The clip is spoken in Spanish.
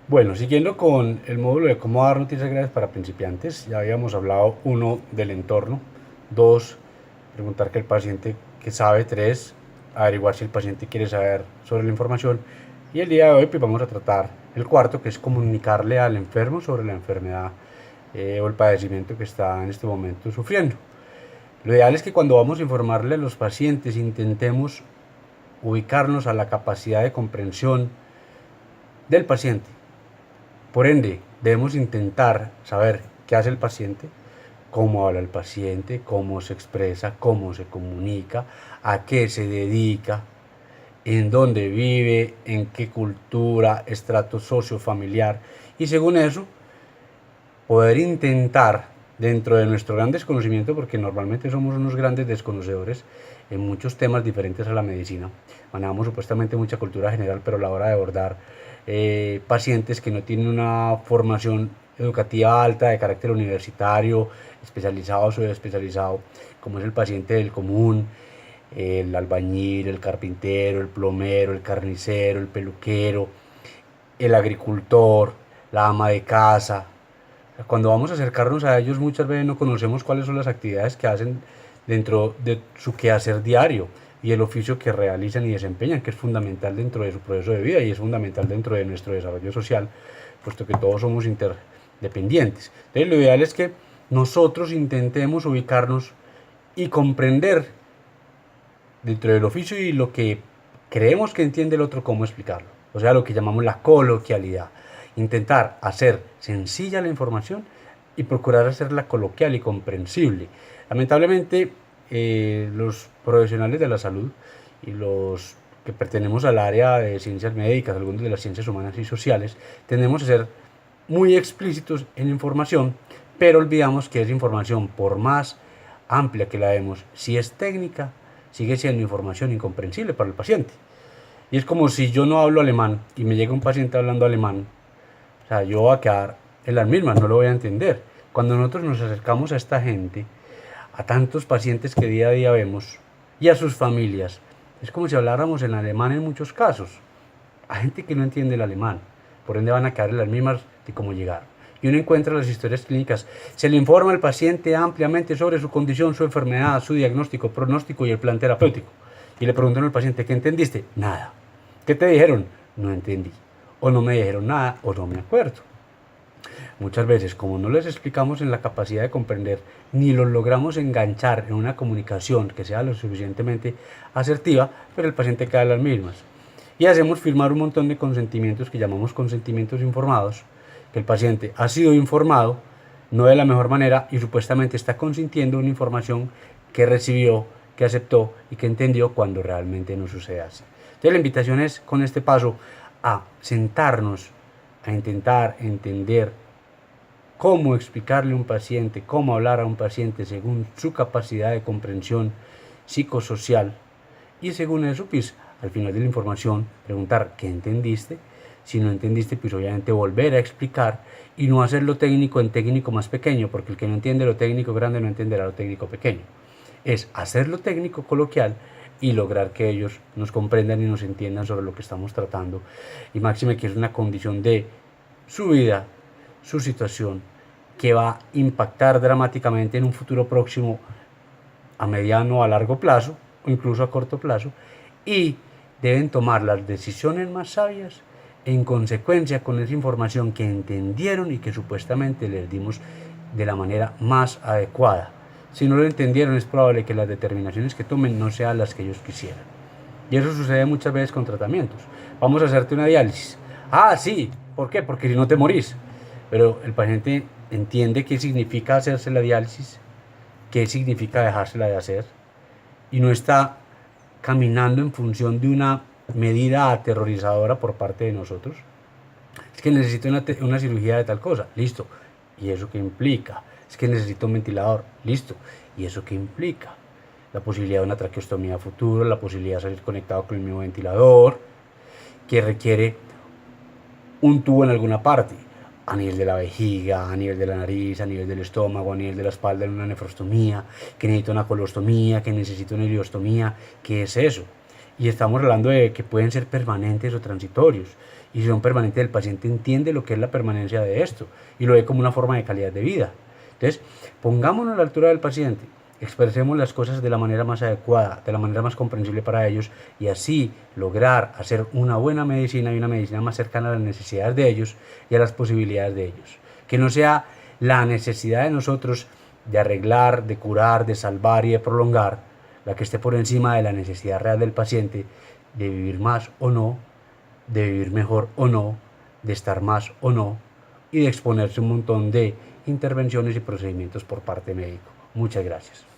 Bueno, siguiendo con el módulo de cómo dar noticias graves para principiantes, ya habíamos hablado uno del entorno, dos, preguntar que el paciente que sabe, tres, averiguar si el paciente quiere saber sobre la información y el día de hoy pues vamos a tratar el cuarto que es comunicarle al enfermo sobre la enfermedad o el padecimiento que está en este momento sufriendo. Lo ideal es que cuando vamos a informarle a los pacientes intentemos ubicarnos a la capacidad de comprensión del paciente. Por ende, debemos intentar saber qué hace el paciente, cómo habla el paciente, cómo se expresa, cómo se comunica, a qué se dedica, en dónde vive, en qué cultura, estrato sociofamiliar. Y según eso, poder intentar, dentro de nuestro gran desconocimiento, porque normalmente somos unos grandes desconocedores en muchos temas diferentes a la medicina, manejamos supuestamente mucha cultura general, pero a la hora de abordar pacientes que no tienen una formación educativa alta de carácter universitario, especializado o subespecializado, como es el paciente del común, el albañil, el carpintero, el plomero, el carnicero, el peluquero, el agricultor, la ama de casa. Cuando vamos a acercarnos a ellos muchas veces no conocemos cuáles son las actividades que hacen dentro de su quehacer diario y el oficio que realizan y desempeñan, que es fundamental dentro de su proceso de vida y es fundamental dentro de nuestro desarrollo social, puesto que todos somos interdependientes. Entonces lo ideal es que nosotros intentemos ubicarnos y comprender dentro del oficio y lo que creemos que entiende el otro, cómo explicarlo. O sea, lo que llamamos la coloquialidad. Intentar hacer sencilla la información y procurar hacerla coloquial y comprensible. Lamentablemente, los profesionales de la salud y los que pertenecemos al área de ciencias médicas, algunos de las ciencias humanas y sociales, tendemos a ser muy explícitos en información, pero olvidamos que esa información, por más amplia que la demos, si es técnica, sigue siendo información incomprensible para el paciente. Y es como si yo no hablo alemán y me llega un paciente hablando alemán, o sea, yo voy a quedar en las mismas, no lo voy a entender. Cuando nosotros nos acercamos a esta gente, a tantos pacientes que día a día vemos y a sus familias, es como si habláramos en alemán en muchos casos. Hay gente que no entiende el alemán, por ende van a quedar en las mismas de cómo llegar. Y uno encuentra las historias clínicas. Se le informa al paciente ampliamente sobre su condición, su enfermedad, su diagnóstico, pronóstico y el plan terapéutico. Y le preguntan al paciente, ¿qué entendiste? Nada. ¿Qué te dijeron? No entendí. O no me dijeron nada, o no me acuerdo. Muchas veces, como no les explicamos en la capacidad de comprender, ni los logramos enganchar en una comunicación que sea lo suficientemente asertiva, pero el paciente cae en las mismas. Y hacemos firmar un montón de consentimientos que llamamos consentimientos informados, que el paciente ha sido informado, no de la mejor manera, y supuestamente está consintiendo una información que recibió, que aceptó y que entendió cuando realmente no sucede así. Entonces la invitación es con este paso a sentarnos, a intentar entender cómo explicarle a un paciente, cómo hablar a un paciente según su capacidad de comprensión psicosocial y según eso, pues al final de la información preguntar qué entendiste, si no entendiste, pues obviamente volver a explicar y no hacer lo técnico en técnico más pequeño, porque el que no entiende lo técnico grande no entenderá lo técnico pequeño. Es hacer lo técnico coloquial y lograr que ellos nos comprendan y nos entiendan sobre lo que estamos tratando. Y máxime que es una condición de su vida, su situación, que va a impactar dramáticamente en un futuro próximo a mediano o a largo plazo, o incluso a corto plazo, y deben tomar las decisiones más sabias en consecuencia con esa información que entendieron y que supuestamente les dimos de la manera más adecuada. Si no lo entendieron, es probable que las determinaciones que tomen no sean las que ellos quisieran. Y eso sucede muchas veces con tratamientos. Vamos a hacerte una diálisis. Ah, sí. ¿Por qué? Porque si no te morís. Pero el paciente entiende qué significa hacerse la diálisis, qué significa dejársela de hacer, y no está caminando en función de una medida aterrorizadora por parte de nosotros. Es que necesito una cirugía de tal cosa, listo. ¿Y eso qué implica? Es que necesito un ventilador, listo. ¿Y eso qué implica? La posibilidad de una traqueostomía futuro, la posibilidad de salir conectado con el mismo ventilador, que requiere un tubo en alguna parte, a nivel de la vejiga, a nivel de la nariz, a nivel del estómago, a nivel de la espalda, en una nefrostomía, que necesita una colostomía, que necesita una ileostomía, ¿qué es eso? Y estamos hablando de que pueden ser permanentes o transitorios. Y si son permanentes, el paciente entiende lo que es la permanencia de esto y lo ve como una forma de calidad de vida. Entonces, pongámonos a la altura del paciente, expresemos las cosas de la manera más adecuada, de la manera más comprensible para ellos, y así lograr hacer una buena medicina y una medicina más cercana a las necesidades de ellos y a las posibilidades de ellos. Que no sea la necesidad de nosotros de arreglar, de curar, de salvar y de prolongar la que esté por encima de la necesidad real del paciente de vivir más o no, de vivir mejor o no, de estar más o no, y de exponerse a un montón de intervenciones y procedimientos por parte médico. Muchas gracias.